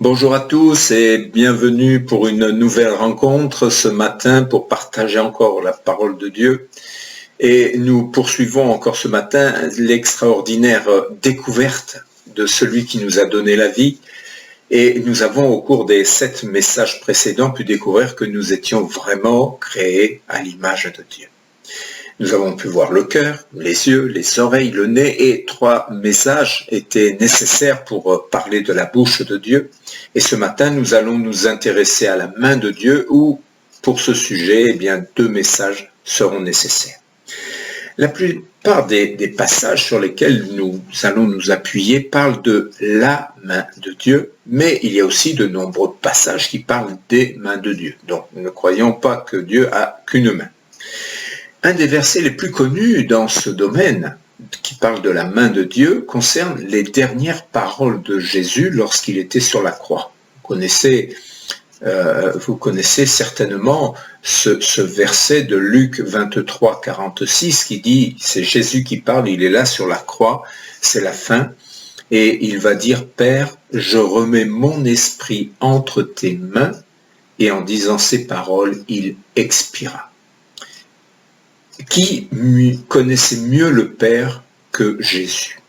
Bonjour à tous et bienvenue pour une nouvelle rencontre ce matin pour partager encore la parole de Dieu. Et nous poursuivons encore ce matin l'extraordinaire découverte de celui qui nous a donné la vie. Et nous avons au cours des 7 messages précédents pu découvrir que nous étions vraiment créés à l'image de Dieu. Nous avons pu voir le cœur, les yeux, les oreilles, le nez et 3 messages étaient nécessaires pour parler de la bouche de Dieu. Et ce matin, nous allons nous intéresser à la main de Dieu où, pour ce sujet, 2 messages seront nécessaires. La plupart des passages sur lesquels nous allons nous appuyer parlent de la main de Dieu, mais il y a aussi de nombreux passages qui parlent des mains de Dieu. Donc, ne croyons pas que Dieu a qu'une main. Un des versets les plus connus dans ce domaine, qui parle de la main de Dieu, concerne les dernières paroles de Jésus lorsqu'il était sur la croix. Vous connaissez certainement ce verset de Luc 23, 46 qui dit, c'est Jésus qui parle, il est là sur la croix, c'est la fin, et il va dire, Père, je remets mon esprit entre tes mains, et en disant ces paroles, il expira. Qui connaissait mieux le Père que Jésus?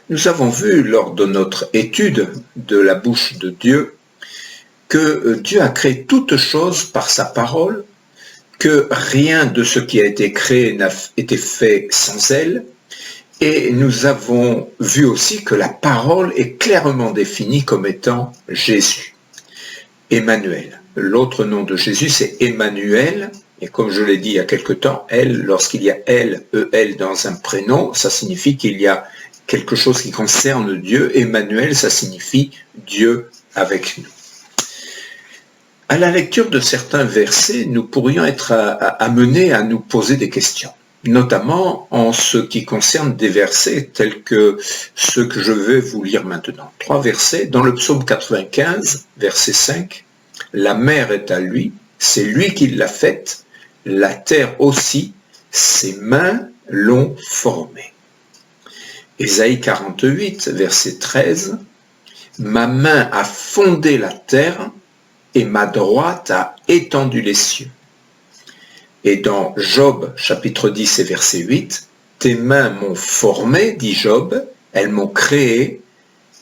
Nous avons vu lors de notre étude de la bouche de Dieu que Dieu a créé toutes choses par sa parole, que rien de ce qui a été créé n'a été fait sans elle, et nous avons vu aussi que la parole est clairement définie comme étant Jésus. Emmanuel. L'autre nom de Jésus, c'est Emmanuel. Et comme je l'ai dit il y a quelque temps, lorsqu'il y a elle, E-L dans un prénom, ça signifie qu'il y a quelque chose qui concerne Dieu. Emmanuel, ça signifie Dieu avec nous. À la lecture de certains versets, nous pourrions être amenés à nous poser des questions, notamment en ce qui concerne des versets tels que ceux que je vais vous lire maintenant. 3 versets, dans le psaume 95, verset 5, « La mer est à lui, c'est lui qui l'a faite, la terre aussi, ses mains l'ont formée. » Ésaïe 48, verset 13, « Ma main a fondé la terre et ma droite a étendu les cieux. » Et dans Job, chapitre 10 et verset 8, « Tes mains m'ont formé, dit Job, elles m'ont créé,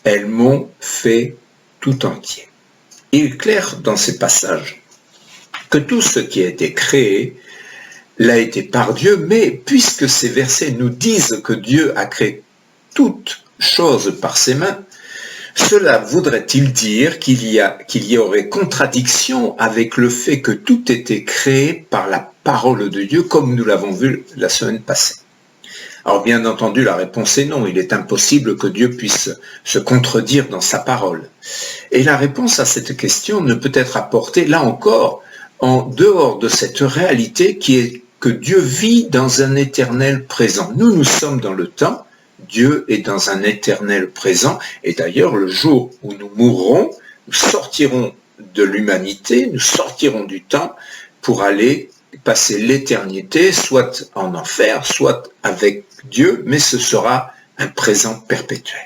elles m'ont fait tout entier. » Il est clair dans ces passages que tout ce qui a été créé l'a été par Dieu, mais puisque ces versets nous disent que Dieu a créé toutes choses par ses mains, cela voudrait-il dire qu'il y aurait contradiction avec le fait que tout était créé par la parole de Dieu, comme nous l'avons vu la semaine passée? Alors bien entendu, la réponse est non, il est impossible que Dieu puisse se contredire dans sa parole. Et la réponse à cette question ne peut être apportée, là encore, en dehors de cette réalité qui est que Dieu vit dans un éternel présent. Nous sommes dans le temps, Dieu est dans un éternel présent, et d'ailleurs le jour où nous mourrons, nous sortirons de l'humanité, nous sortirons du temps pour aller passer l'éternité, soit en enfer, soit avec Dieu, mais ce sera un présent perpétuel.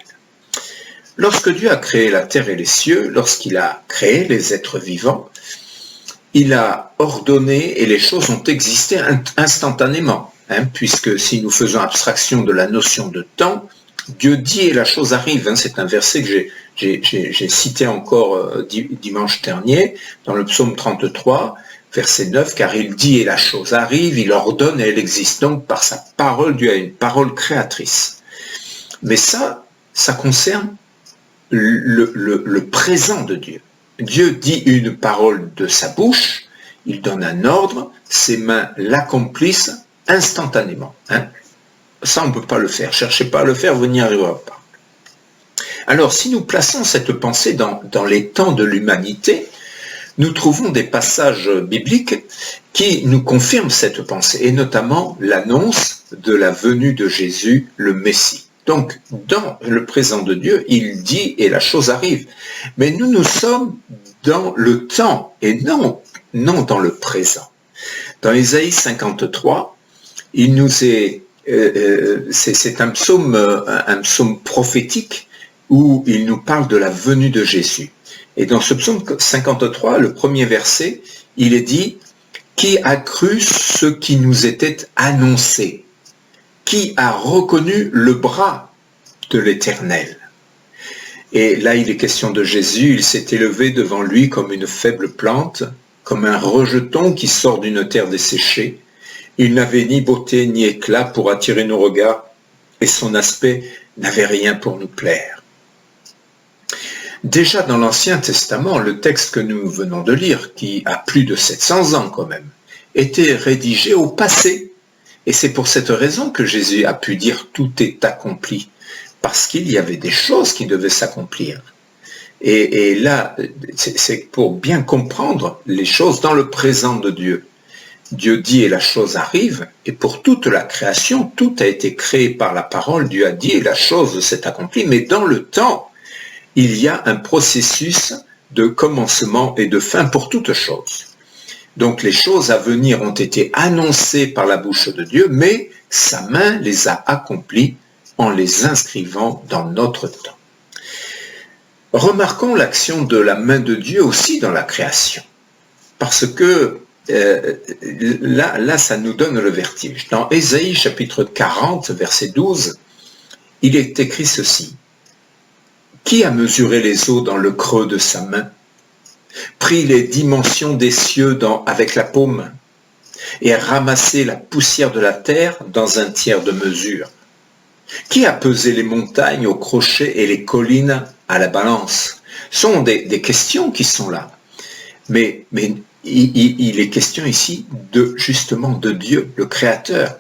Lorsque Dieu a créé la terre et les cieux, lorsqu'il a créé les êtres vivants, il a ordonné et les choses ont existé instantanément, puisque si nous faisons abstraction de la notion de temps, Dieu dit et la chose arrive. C'est un verset que j'ai cité encore dimanche dernier dans le psaume 33, verset 9, car il dit et la chose arrive, il ordonne et elle existe. Donc par sa parole, Dieu a une parole créatrice. Mais ça concerne le présent de Dieu. Dieu dit une parole de sa bouche, il donne un ordre, ses mains l'accomplissent instantanément. Ça, on ne peut pas le faire. Cherchez pas à le faire, vous n'y arriverez pas. Alors, si nous plaçons cette pensée dans les temps de l'humanité, nous trouvons des passages bibliques qui nous confirment cette pensée, et notamment l'annonce de la venue de Jésus, le Messie. Donc, dans le présent de Dieu, il dit et la chose arrive. Mais nous sommes dans le temps et non dans le présent. Dans Ésaïe 53, il nous est, c'est un psaume prophétique où il nous parle de la venue de Jésus. Et dans ce psaume 53, le premier verset, il est dit « Qui a cru ce qui nous était annoncé? Qui a reconnu le bras de l'Éternel ?» Et là, il est question de Jésus, il s'est élevé devant lui comme une faible plante, comme un rejeton qui sort d'une terre desséchée. Il n'avait ni beauté ni éclat pour attirer nos regards, et son aspect n'avait rien pour nous plaire. Déjà dans l'Ancien Testament, le texte que nous venons de lire, qui a plus de 700 ans quand même, était rédigé au passé. Et c'est pour cette raison que Jésus a pu dire « tout est accompli », parce qu'il y avait des choses qui devaient s'accomplir. Et là, c'est pour bien comprendre les choses dans le présent de Dieu. Dieu dit et la chose arrive, et pour toute la création, tout a été créé par la parole, Dieu a dit et la chose s'est accomplie, mais dans le temps, il y a un processus de commencement et de fin pour toute chose. Donc les choses à venir ont été annoncées par la bouche de Dieu, mais sa main les a accomplies en les inscrivant dans notre temps. Remarquons l'action de la main de Dieu aussi dans la création, parce que là, ça nous donne le vertige. Dans Ésaïe chapitre 40, verset 12, il est écrit ceci. « Qui a mesuré les eaux dans le creux de sa main, pris les dimensions des cieux avec la paume, et ramassé la poussière de la terre dans un tiers de mesure? Qui a pesé les montagnes au crochet et les collines à la balance ?» Ce sont des questions qui sont là. Mais il est question ici justement de Dieu, le Créateur.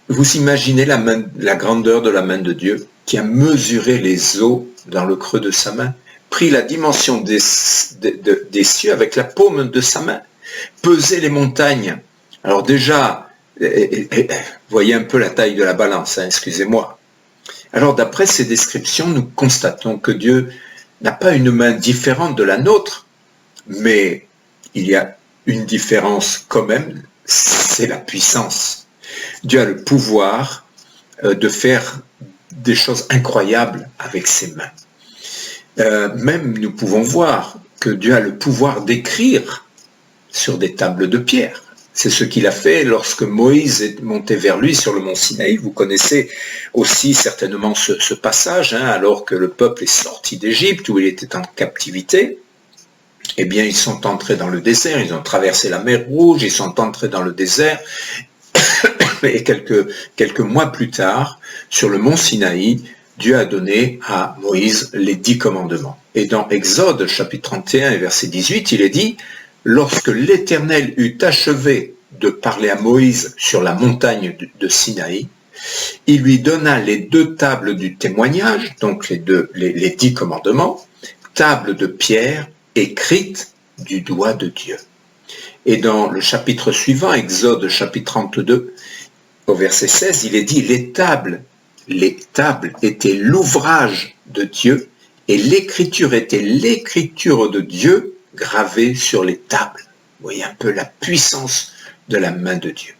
Vous imaginez la grandeur de la main de Dieu qui a mesuré les eaux dans le creux de sa main, pris la dimension des cieux avec la paume de sa main, pesé les montagnes. Alors déjà, voyez un peu la taille de la balance, hein, excusez-moi. Alors d'après ces descriptions, nous constatons que Dieu n'a pas une main différente de la nôtre, mais il y a une différence quand même, c'est la puissance. Dieu a le pouvoir de faire des choses incroyables avec ses mains. Même nous pouvons voir que Dieu a le pouvoir d'écrire sur des tables de pierre. C'est ce qu'il a fait lorsque Moïse est monté vers lui sur le mont Sinaï. Vous connaissez aussi certainement ce passage, hein, alors que le peuple est sorti d'Égypte, où il était en captivité. Eh bien, ils sont entrés dans le désert, ils ont traversé la mer Rouge, ils sont entrés dans le désert, et quelques mois plus tard, sur le mont Sinaï, Dieu a donné à Moïse les 10 commandements. Et dans Exode, chapitre 31, verset 18, il est dit « Lorsque l'Éternel eut achevé de parler à Moïse sur la montagne de Sinaï, il lui donna les 2 tables du témoignage, donc les 10 commandements, tables de pierre écrites du doigt de Dieu. » Et dans le chapitre suivant, Exode chapitre 32, au verset 16, il est dit « Les tables étaient l'ouvrage de Dieu et l'écriture était l'écriture de Dieu gravée sur les tables. » Vous voyez un peu la puissance de la main de Dieu.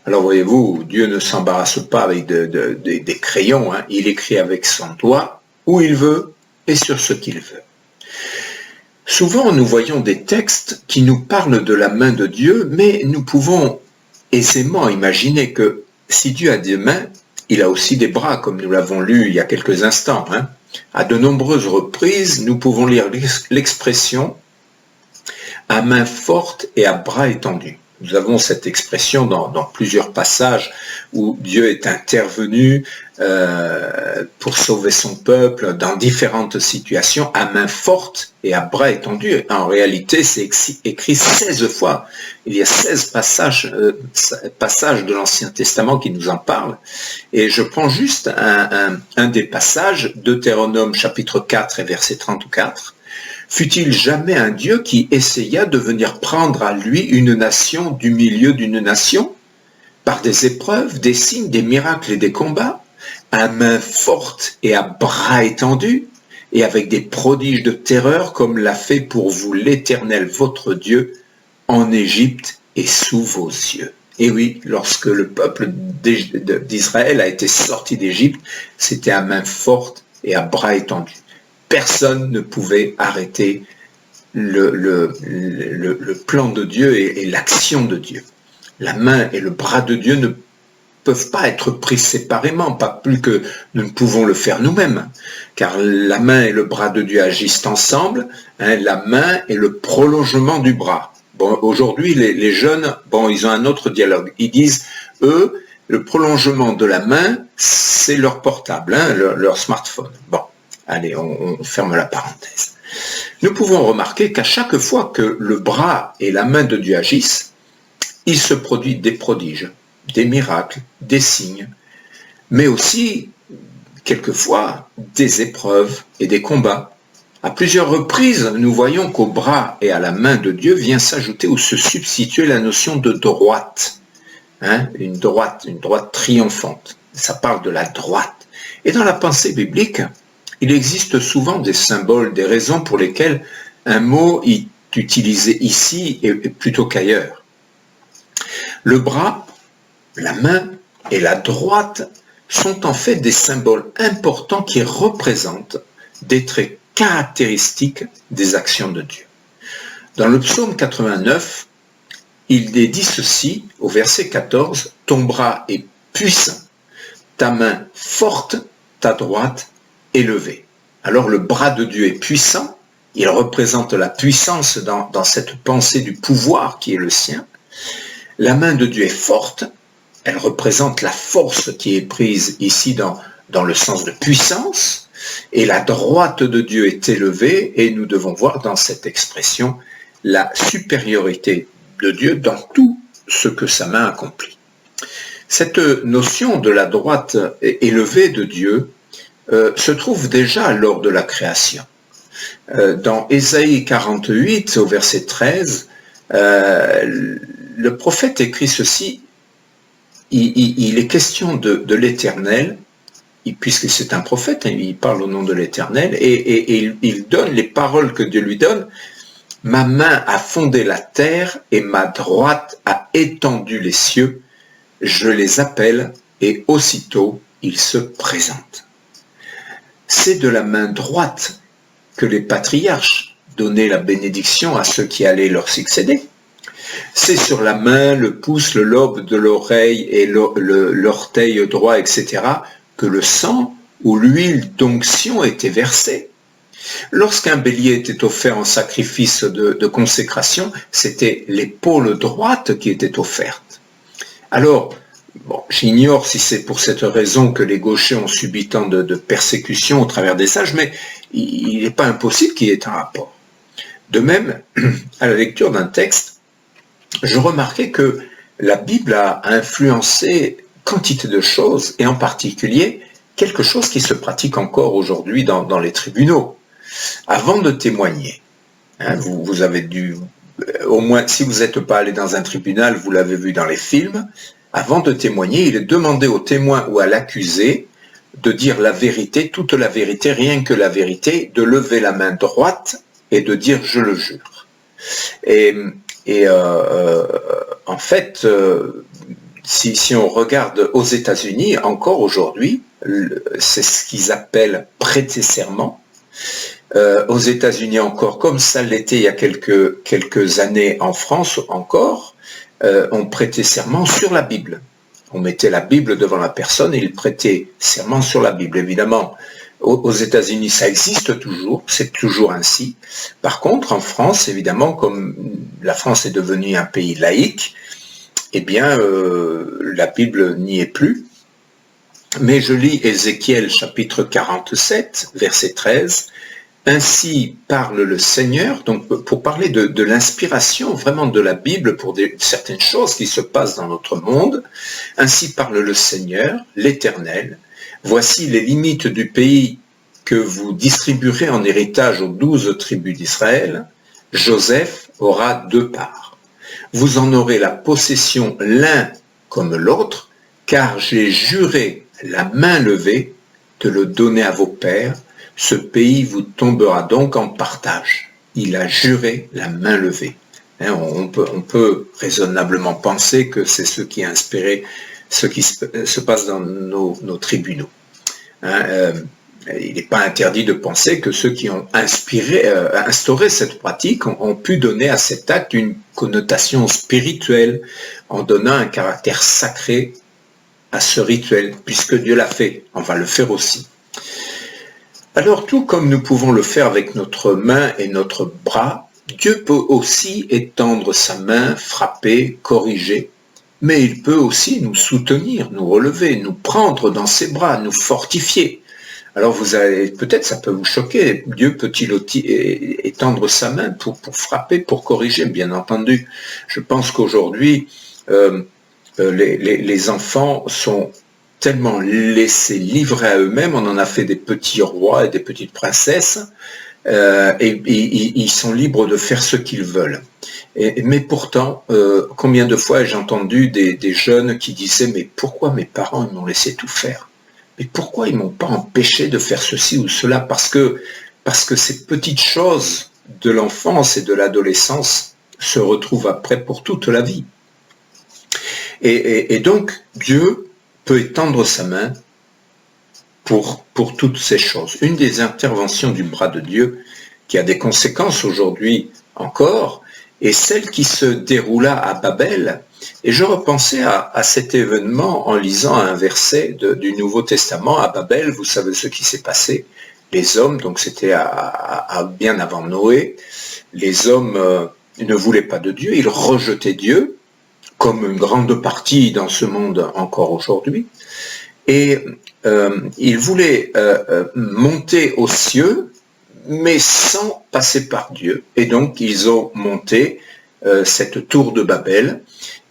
Alors voyez-vous, Dieu ne s'embarrasse pas avec des crayons, hein. Il écrit avec son doigt où il veut et sur ce qu'il veut. Souvent, nous voyons des textes qui nous parlent de la main de Dieu, mais nous pouvons aisément imaginer que si Dieu a des mains, il a aussi des bras, comme nous l'avons lu il y a quelques instants. Hein. À de nombreuses reprises, nous pouvons lire l'expression « à main forte et à bras étendus ». Nous avons cette expression dans plusieurs passages où Dieu est intervenu pour sauver son peuple dans différentes situations à main forte et à bras étendus. En réalité, c'est écrit 16 fois. Il y a 16 passages de l'Ancien Testament qui nous en parlent. Et je prends juste un des passages, Deutéronome chapitre 4 et verset 34. Fut-il jamais un Dieu qui essaya de venir prendre à lui une nation du milieu d'une nation, par des épreuves, des signes, des miracles et des combats, à main forte et à bras étendus, et avec des prodiges de terreur, comme l'a fait pour vous l'Éternel votre Dieu, en Égypte et sous vos yeux. Et oui, lorsque le peuple d'Israël a été sorti d'Égypte, c'était à main forte et à bras étendus. personne ne pouvait arrêter le plan de Dieu et l'action de Dieu. La main et le bras de Dieu ne peuvent pas être pris séparément, pas plus que nous ne pouvons le faire nous-mêmes, car la main et le bras de Dieu agissent ensemble, hein, la main est le prolongement du bras. Bon, aujourd'hui, les jeunes, bon, ils ont un autre dialogue. Ils disent, eux, le prolongement de la main, c'est leur portable, hein, leur smartphone. Bon, allez, on ferme la parenthèse. Nous pouvons remarquer qu'à chaque fois que le bras et la main de Dieu agissent, il se produit des prodiges, des miracles, des signes, mais aussi, quelquefois, des épreuves et des combats. À plusieurs reprises, nous voyons qu'au bras et à la main de Dieu vient s'ajouter ou se substituer la notion de droite. Hein, une droite triomphante. Ça parle de la droite. Et dans la pensée biblique, il existe souvent des symboles, des raisons pour lesquelles un mot est utilisé ici et plutôt qu'ailleurs. Le bras, la main et la droite sont en fait des symboles importants qui représentent des traits caractéristiques des actions de Dieu. Dans le psaume 89, il est dit ceci au verset 14, « Ton bras est puissant, ta main forte, ta droite élevée. » Alors le bras de Dieu est puissant, il représente la puissance dans cette pensée du pouvoir qui est le sien. La main de Dieu est forte, elle représente la force qui est prise ici dans le sens de puissance, et la droite de Dieu est élevée, et nous devons voir dans cette expression la supériorité de Dieu dans tout ce que sa main accomplit. Cette notion de la droite élevée de Dieu se trouve déjà lors de la création. Dans Ésaïe 48, au verset 13, le prophète écrit ceci, il est question de l'Éternel, puisque c'est un prophète, il parle au nom de l'Éternel, et il donne les paroles que Dieu lui donne. « Ma main a fondé la terre et ma droite a étendu les cieux. Je les appelle et aussitôt ils se présentent. » C'est de la main droite que les patriarches donnaient la bénédiction à ceux qui allaient leur succéder. C'est sur la main, le pouce, le lobe de l'oreille et l'orteil droit, etc., que le sang ou l'huile d'onction était versée. Lorsqu'un bélier était offert en sacrifice de consécration, c'était l'épaule droite qui était offerte. Alors, bon, j'ignore si c'est pour cette raison que les gauchers ont subi tant de persécutions au travers des sages, mais il n'est pas impossible qu'il y ait un rapport. De même, à la lecture d'un texte, je remarquais que la Bible a influencé quantité de choses, et en particulier quelque chose qui se pratique encore aujourd'hui dans les tribunaux. Avant de témoigner, hein, vous avez dû, au moins si vous n'êtes pas allé dans un tribunal, vous l'avez vu dans les films, avant de témoigner, il est demandé au témoin ou à l'accusé de dire la vérité, toute la vérité, rien que la vérité, de lever la main droite et de dire « je le jure ». En fait, si on regarde aux États-Unis, encore aujourd'hui, c'est ce qu'ils appellent prêter serment. Aux États-Unis encore, comme ça l'était il y a quelques années en France encore, on prêtait serment sur la Bible. On mettait la Bible devant la personne et il prêtait serment sur la Bible. Évidemment, aux États-Unis, ça existe toujours, c'est toujours ainsi. Par contre, en France, évidemment, comme la France est devenue un pays laïque, eh bien, la Bible n'y est plus. Mais je lis Ézéchiel chapitre 47, verset 13. Ainsi parle le Seigneur, donc pour parler de l'inspiration vraiment de la Bible pour certaines choses qui se passent dans notre monde. Ainsi parle le Seigneur, l'Éternel. Voici les limites du pays que vous distribuerez en héritage aux 12 tribus d'Israël. Joseph aura 2 parts. Vous en aurez la possession l'un comme l'autre, car j'ai juré la main levée de le donner à vos pères. Ce pays vous tombera donc en partage. Il a juré la main levée. On peut raisonnablement penser que c'est ce qui a inspiré ce qui se passe dans nos tribunaux. il n'est pas interdit de penser que ceux qui ont instauré cette pratique ont pu donner à cet acte une connotation spirituelle en donnant un caractère sacré à ce rituel, puisque Dieu l'a fait, on va le faire aussi. Alors tout comme nous pouvons le faire avec notre main et notre bras, Dieu peut aussi étendre sa main, frapper, corriger, mais il peut aussi nous soutenir, nous relever, nous prendre dans ses bras, nous fortifier. Alors vous allez, peut-être ça peut vous choquer, Dieu peut-il étendre sa main pour frapper, pour corriger, bien entendu. Je pense qu'aujourd'hui, les enfants sont tellement laissés livrer à eux-mêmes, on en a fait des petits rois et des petites princesses, et ils sont libres de faire ce qu'ils veulent. Mais pourtant, combien de fois j'ai entendu des jeunes qui disaient « Mais pourquoi mes parents ils m'ont laissé tout faire ? Mais pourquoi ils ne m'ont pas empêché de faire ceci ou cela ?» Parce que ces petites choses de l'enfance et de l'adolescence se retrouvent après pour toute la vie. Et donc, Dieu peut étendre sa main pour toutes ces choses. Une des interventions du bras de Dieu, qui a des conséquences aujourd'hui encore, est celle qui se déroula à Babel. Et je repensais à cet événement en lisant un verset du Nouveau Testament. À Babel, vous savez ce qui s'est passé. Les hommes, donc c'était bien avant Noé, les hommes ne voulaient pas de Dieu, ils rejetaient Dieu, comme une grande partie dans ce monde encore aujourd'hui, et ils voulaient monter aux cieux, mais sans passer par Dieu. Et donc ils ont monté cette tour de Babel,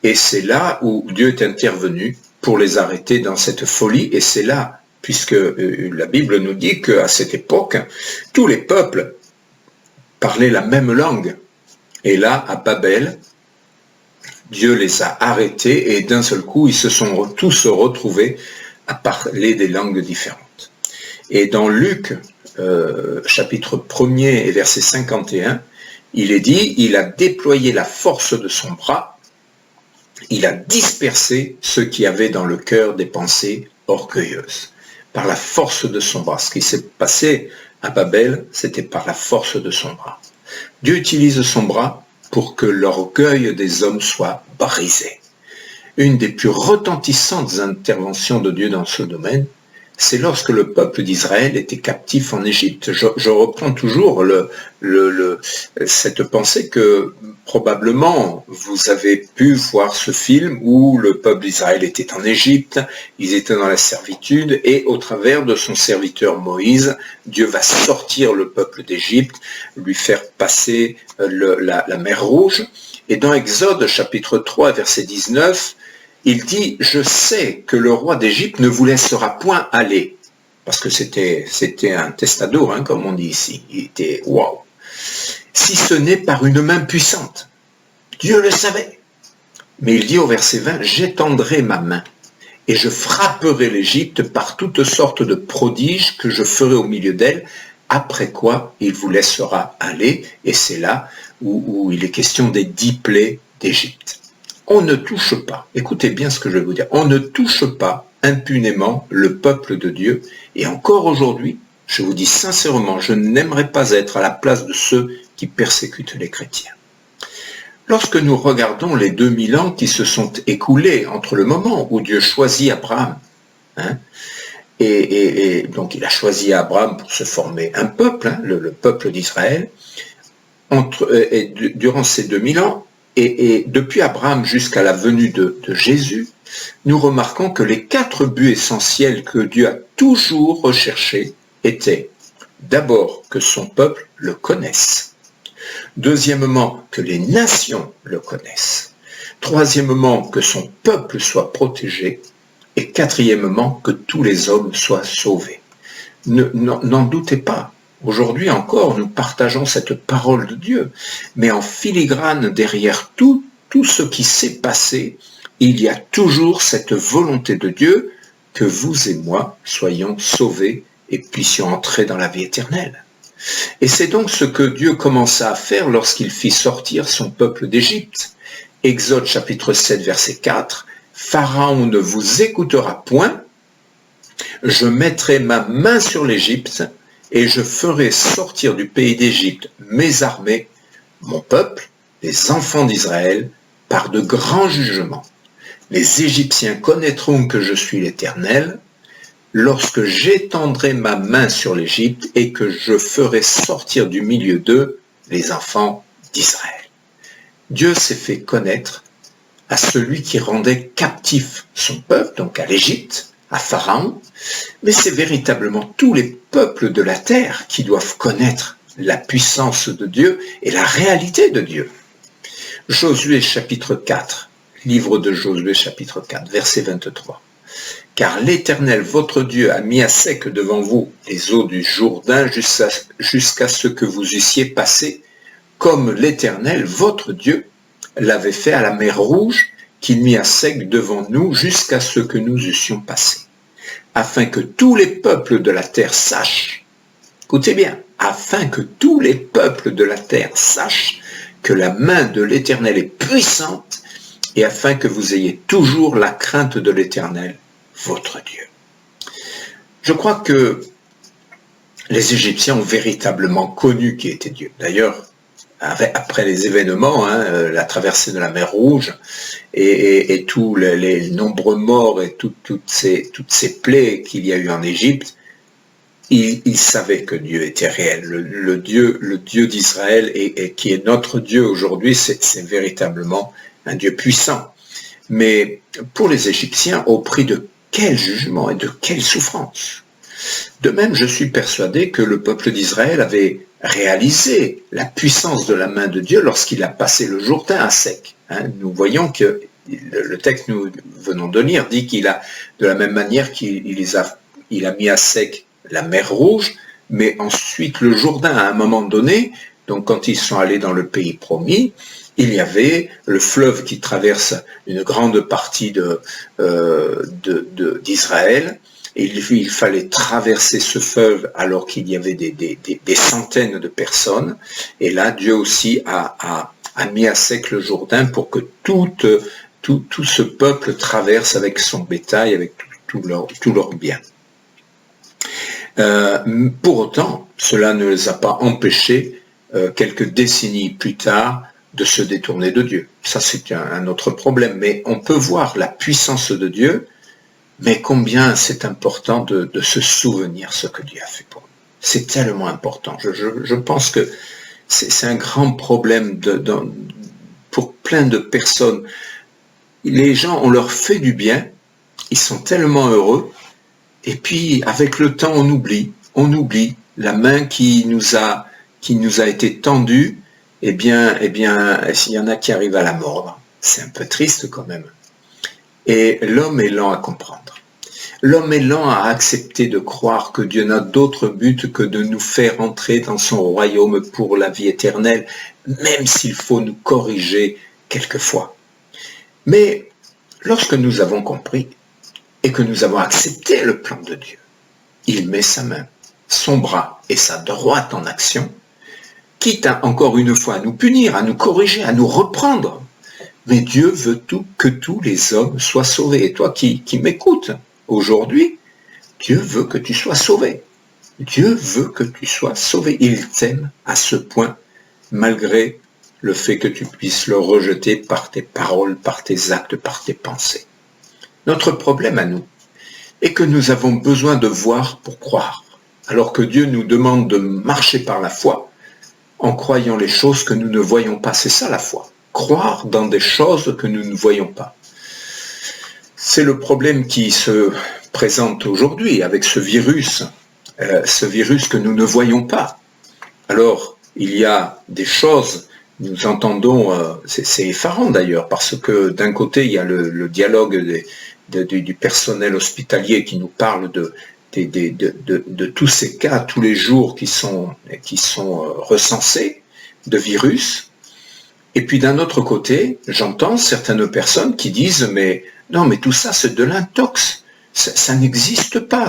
et c'est là où Dieu est intervenu pour les arrêter dans cette folie, et c'est là, puisque la Bible nous dit qu'à cette époque, tous les peuples parlaient la même langue. Et là, à Babel, Dieu les a arrêtés et d'un seul coup, ils se sont tous retrouvés à parler des langues différentes. Et dans Luc, chapitre 1er et verset 51, il est dit, il a déployé la force de son bras, il a dispersé ceux qui avaient dans le cœur des pensées orgueilleuses. Par la force de son bras. Ce qui s'est passé à Babel, c'était par la force de son bras. Dieu utilise son bras pour que l'orgueil des hommes soit brisé. Une des plus retentissantes interventions de Dieu dans ce domaine, c'est lorsque le peuple d'Israël était captif en Égypte. Je reprends toujours cette pensée que probablement vous avez pu voir ce film où le peuple d'Israël était en Égypte, ils étaient dans la servitude et au travers de son serviteur Moïse, Dieu va sortir le peuple d'Égypte, lui faire passer la mer Rouge. Et dans Exode chapitre 3 verset 19, il dit « Je sais que le roi d'Égypte ne vous laissera point aller. » Parce que c'était un testadour, hein, comme on dit ici. Il était « waouh !» Si ce n'est par une main puissante. Dieu le savait. Mais il dit au verset 20 « J'étendrai ma main et je frapperai l'Égypte par toutes sortes de prodiges que je ferai au milieu d'elle, après quoi il vous laissera aller. » Et c'est là où il est question des 10 plaies d'Égypte. On ne touche pas, écoutez bien ce que je vais vous dire, on ne touche pas impunément le peuple de Dieu. Et encore aujourd'hui, je vous dis sincèrement, je n'aimerais pas être à la place de ceux qui persécutent les chrétiens. Lorsque nous regardons les 2000 ans qui se sont écoulés entre le moment où Dieu choisit Abraham, hein, et donc il a choisi Abraham pour se former un peuple, hein, le peuple d'Israël, durant ces 2000 ans, et depuis Abraham jusqu'à la venue de Jésus, nous remarquons que les 4 buts essentiels que Dieu a toujours recherchés étaient d'abord que son peuple le connaisse, deuxièmement que les nations le connaissent, troisièmement que son peuple soit protégé, et quatrièmement que tous les hommes soient sauvés. N'en doutez pas. Aujourd'hui encore, nous partageons cette parole de Dieu, mais en filigrane derrière tout ce qui s'est passé, il y a toujours cette volonté de Dieu que vous et moi soyons sauvés et puissions entrer dans la vie éternelle. Et c'est donc ce que Dieu commença à faire lorsqu'il fit sortir son peuple d'Égypte. Exode chapitre 7 verset 4, « Pharaon ne vous écoutera point, Je mettrai ma main sur l'Égypte et je ferai sortir du pays d'Égypte mes armées, mon peuple, les enfants d'Israël, par de grands jugements. Les Égyptiens connaîtront que je suis l'Éternel, lorsque j'étendrai ma main sur l'Égypte et que je ferai sortir du milieu d'eux les enfants d'Israël. Dieu s'est fait connaître à celui qui rendait captif son peuple, donc à l'Égypte, à Pharaon, mais c'est véritablement tous les peuples de la terre qui doivent connaître la puissance de Dieu et la réalité de Dieu. Josué chapitre 4, livre de Josué chapitre 4, verset 23. Car l'Éternel votre Dieu a mis à sec devant vous les eaux du Jourdain jusqu'à ce que vous eussiez passé, comme l'Éternel votre Dieu l'avait fait à la mer Rouge, qu'il mit à sec devant nous jusqu'à ce que nous eussions passé, afin que tous les peuples de la terre sachent, écoutez bien, afin que tous les peuples de la terre sachent que la main de l'Éternel est puissante, et afin que vous ayez toujours la crainte de l'Éternel, votre Dieu. Je crois que les Égyptiens ont véritablement connu qui était Dieu. D'ailleurs, après les événements, la traversée de la mer Rouge et tous les nombreux morts et toutes ces plaies qu'il y a eu en Égypte, ils savaient que Dieu était réel. Le Dieu d'Israël et qui est notre Dieu aujourd'hui, c'est véritablement un Dieu puissant. Mais pour les Égyptiens, au prix de quel jugement et de quelle souffrance. De même, je suis persuadé que le peuple d'Israël avait réalisé la puissance de la main de Dieu lorsqu'il a passé le Jourdain à sec. Nous voyons que le texte que nous venons de lire dit qu'il a, de la même manière qu'il a mis à sec la mer Rouge, mais ensuite le Jourdain à un moment donné, donc quand ils sont allés dans le pays promis, il y avait le fleuve qui traverse une grande partie d'Israël. Il fallait traverser ce fleuve alors qu'il y avait des centaines de personnes. Et là, Dieu aussi a mis à sec le Jourdain pour que tout ce peuple traverse avec son bétail, avec tout leur bien. Pour autant, cela ne les a pas empêchés, quelques décennies plus tard, de se détourner de Dieu. Ça, c'est un autre problème. Mais on peut voir la puissance de Dieu, mais combien c'est important de se souvenir ce que Dieu a fait pour nous. C'est tellement important. Je pense que c'est un grand problème pour plein de personnes. Les gens, on leur fait du bien, ils sont tellement heureux, et puis avec le temps, on oublie la main qui nous a été tendue. Eh bien, s'il y en a qui arrivent à la mordre, c'est un peu triste quand même. Et l'homme est lent à comprendre. L'homme est lent à accepter de croire que Dieu n'a d'autre but que de nous faire entrer dans son royaume pour la vie éternelle, même s'il faut nous corriger quelquefois. Mais lorsque nous avons compris et que nous avons accepté le plan de Dieu, il met sa main, son bras et sa droite en action, quitte encore une fois à nous punir, à nous corriger, à nous reprendre. Mais Dieu veut que tous les hommes soient sauvés. Et toi qui m'écoutes aujourd'hui, Dieu veut que tu sois sauvé. Dieu veut que tu sois sauvé. Il t'aime à ce point, malgré le fait que tu puisses le rejeter par tes paroles, par tes actes, par tes pensées. Notre problème à nous est que nous avons besoin de voir pour croire, alors que Dieu nous demande de marcher par la foi, en croyant les choses que nous ne voyons pas. C'est ça la foi. Croire dans des choses que nous ne voyons pas. C'est le problème qui se présente aujourd'hui avec ce virus que nous ne voyons pas. Alors, il y a des choses, nous entendons, c'est effarant d'ailleurs, parce que d'un côté, il y a le dialogue du personnel hospitalier qui nous parle de tous ces cas tous les jours qui sont recensés de virus. Et puis d'un autre côté, j'entends certaines personnes qui disent mais non, mais tout ça c'est de l'intox, ça n'existe pas.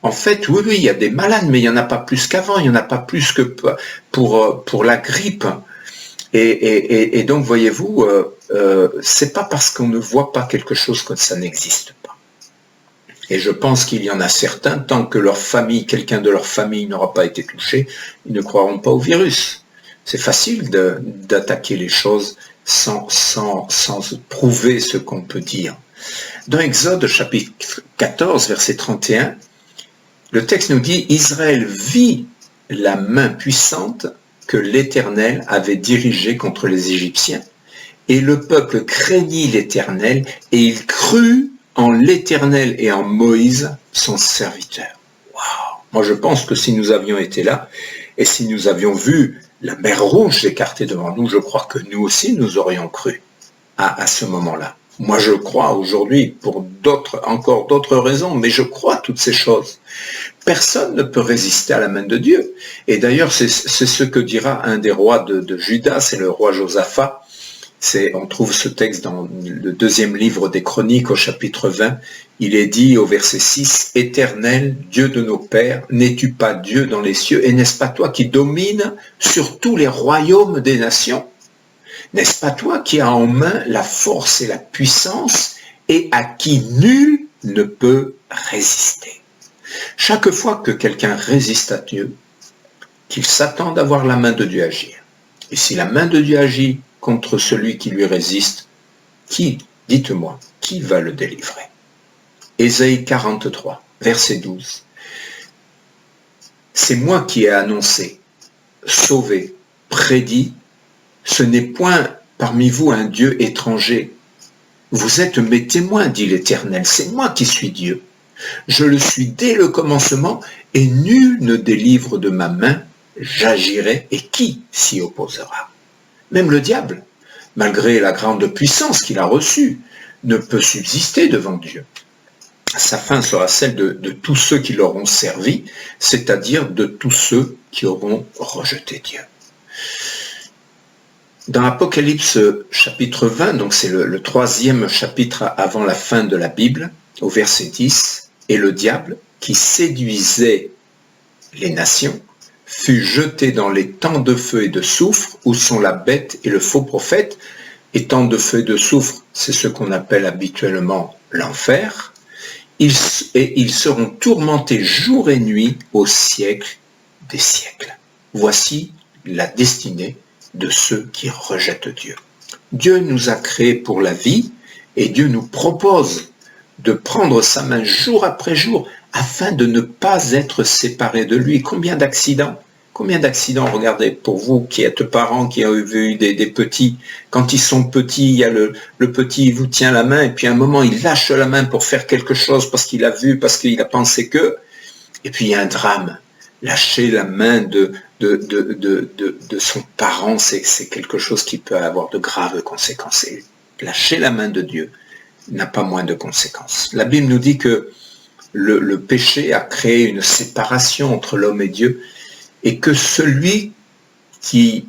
En fait, oui, il y a des malades, mais il n'y en a pas plus qu'avant, il n'y en a pas plus que pour la grippe. Et donc voyez-vous, c'est pas parce qu'on ne voit pas quelque chose que ça n'existe pas. Et je pense qu'il y en a certains, tant que leur famille, quelqu'un de leur famille n'aura pas été touché, ils ne croiront pas au virus. C'est facile d'attaquer les choses sans prouver ce qu'on peut dire. Dans Exode chapitre 14, verset 31, le texte nous dit « Israël vit la main puissante que l'Éternel avait dirigée contre les Égyptiens, et le peuple craignit l'Éternel, et il crut en l'Éternel et en Moïse, son serviteur. » Waouh! Moi, je pense que si nous avions été là, et si nous avions vu la mer Rouge s'écarter devant nous, je crois que nous aussi, nous aurions cru à ce moment-là. Moi, je crois aujourd'hui, pour encore d'autres raisons, mais je crois toutes ces choses. Personne ne peut résister à la main de Dieu. Et d'ailleurs, c'est ce que dira un des rois de Juda, c'est le roi Josaphat. On trouve ce texte dans le deuxième livre des Chroniques au chapitre 20. Il est dit au verset 6, « Éternel, Dieu de nos pères, n'es-tu pas Dieu dans les cieux, et n'est-ce pas toi qui domines sur tous les royaumes des nations ? N'est-ce pas toi qui as en main la force et la puissance, et à qui nul ne peut résister ?» Chaque fois que quelqu'un résiste à Dieu, qu'il s'attende à voir la main de Dieu agir. Et si la main de Dieu agit contre celui qui lui résiste, qui, dites-moi, qui va le délivrer? Ésaïe 43, verset 12. C'est moi qui ai annoncé, sauvé, prédit, ce n'est point parmi vous un Dieu étranger. Vous êtes mes témoins, dit l'Éternel, c'est moi qui suis Dieu. Je le suis dès le commencement, et nul ne délivre de ma main, j'agirai, et qui s'y opposera? Même le diable, malgré la grande puissance qu'il a reçue, ne peut subsister devant Dieu. Sa fin sera celle de tous ceux qui l'auront servi, c'est-à-dire de tous ceux qui auront rejeté Dieu. Dans Apocalypse chapitre 20, donc c'est le troisième chapitre avant la fin de la Bible, au verset 10, « Et le diable, qui séduisait les nations, fut jeté dans les temps de feu et de soufre, où sont la bête et le faux prophète. » Et temps de feu et de soufre, c'est ce qu'on appelle habituellement l'enfer. Et ils seront tourmentés jour et nuit au siècle des siècles. Voici la destinée de ceux qui rejettent Dieu. Dieu nous a créés pour la vie, et Dieu nous propose de prendre sa main jour après jour afin de ne pas être séparés de lui. Combien d'accidents, regardez, pour vous qui êtes parents, qui avez vu des petits, quand ils sont petits, il y a le petit, il vous tient la main, et puis à un moment, il lâche la main pour faire quelque chose, parce qu'il a vu, parce qu'il a pensé que, et puis il y a un drame. Lâcher la main de son parent, c'est quelque chose qui peut avoir de graves conséquences. Et lâcher la main de Dieu n'a pas moins de conséquences. La Bible nous dit que le péché a créé une séparation entre l'homme et Dieu, et que celui qui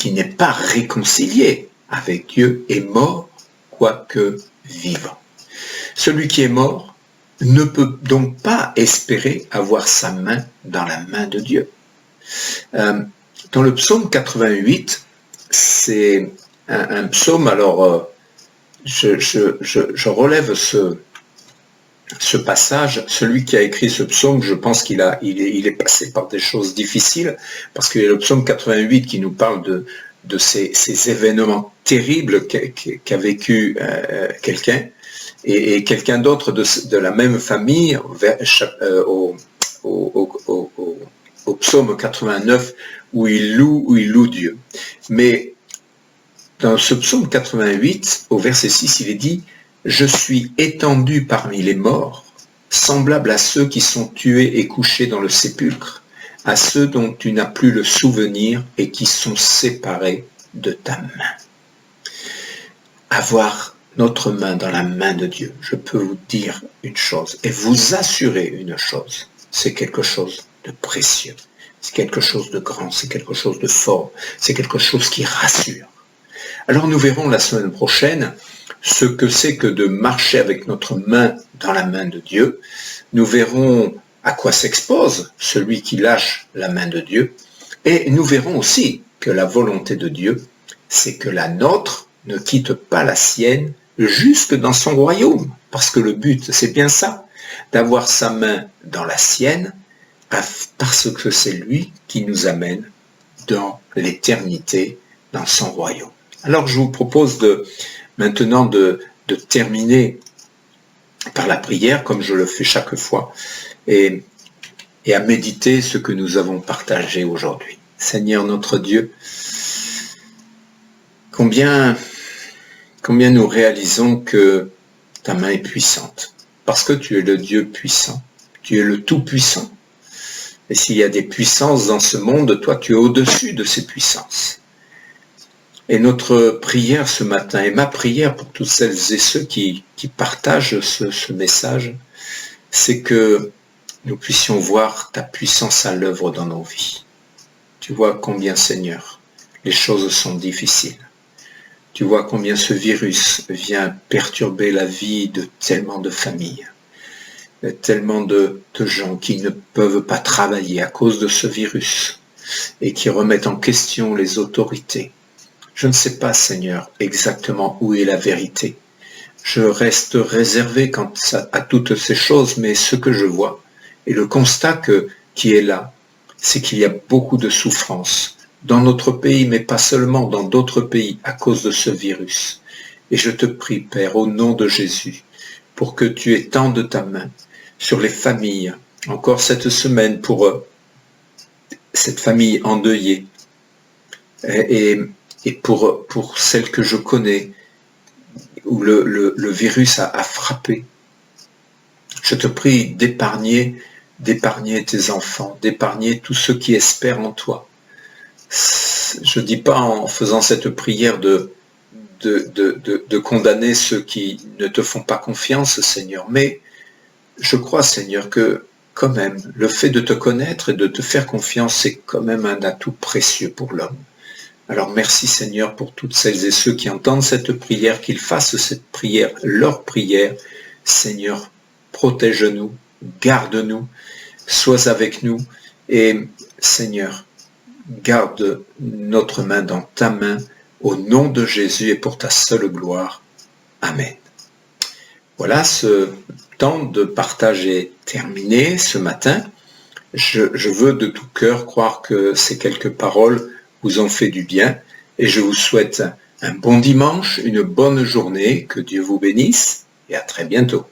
n'est pas réconcilié avec Dieu est mort, quoique vivant. Celui qui est mort ne peut donc pas espérer avoir sa main dans la main de Dieu. Dans le psaume 88, c'est un psaume, alors je relève ce passage. Celui qui a écrit ce psaume, je pense qu'il est passé par des choses difficiles, parce qu'il y a le psaume 88 qui nous parle de ces événements terribles qu'a vécu quelqu'un, et quelqu'un d'autre de la même famille, au psaume 89, où il loue Dieu. Mais dans ce psaume 88, au verset 6, il est dit « Je suis étendu parmi les morts, semblable à ceux qui sont tués et couchés dans le sépulcre, à ceux dont tu n'as plus le souvenir et qui sont séparés de ta main. » Avoir notre main dans la main de Dieu, je peux vous dire une chose et vous assurer une chose, c'est quelque chose de précieux, c'est quelque chose de grand, c'est quelque chose de fort, c'est quelque chose qui rassure. Alors nous verrons la semaine prochaine ce que c'est que de marcher avec notre main dans la main de Dieu. Nous verrons à quoi s'expose celui qui lâche la main de Dieu. Et nous verrons aussi que la volonté de Dieu, c'est que la nôtre ne quitte pas la sienne jusque dans son royaume. Parce que le but, c'est bien ça, d'avoir sa main dans la sienne, parce que c'est lui qui nous amène dans l'éternité, dans son royaume. Alors je vous propose maintenant de terminer par la prière, comme je le fais chaque fois, et à méditer ce que nous avons partagé aujourd'hui. Seigneur notre Dieu, combien nous réalisons que ta main est puissante, parce que tu es le Dieu puissant, tu es le Tout-Puissant. Et s'il y a des puissances dans ce monde, toi tu es au-dessus de ces puissances. Et notre prière ce matin, et ma prière pour toutes celles et ceux qui partagent ce message, c'est que nous puissions voir ta puissance à l'œuvre dans nos vies. Tu vois combien, Seigneur, les choses sont difficiles. Tu vois combien ce virus vient perturber la vie de tellement de familles, tellement de gens qui ne peuvent pas travailler à cause de ce virus et qui remettent en question les autorités. Je ne sais pas, Seigneur, exactement où est la vérité. Je reste réservé quant à toutes ces choses, mais ce que je vois et le constat qui est là, c'est qu'il y a beaucoup de souffrance dans notre pays, mais pas seulement dans d'autres pays à cause de ce virus. Et je te prie, Père, au nom de Jésus, pour que tu étendes ta main sur les familles, encore cette semaine pour cette famille endeuillée, et pour celles que je connais, où le virus a frappé. Je te prie d'épargner tes enfants, d'épargner tous ceux qui espèrent en toi. Je ne dis pas en faisant cette prière de condamner ceux qui ne te font pas confiance, Seigneur, mais je crois, Seigneur, que quand même, le fait de te connaître et de te faire confiance, c'est quand même un atout précieux pour l'homme. Alors merci, Seigneur, pour toutes celles et ceux qui entendent cette prière, qu'ils fassent cette prière, leur prière. Seigneur, protège-nous, garde-nous, sois avec nous et, Seigneur, garde notre main dans ta main, au nom de Jésus et pour ta seule gloire. Amen. Voilà, ce temps de partage est terminé ce matin. Je veux de tout cœur croire que ces quelques paroles vous ont fait du bien et je vous souhaite un bon dimanche, une bonne journée, que Dieu vous bénisse et à très bientôt.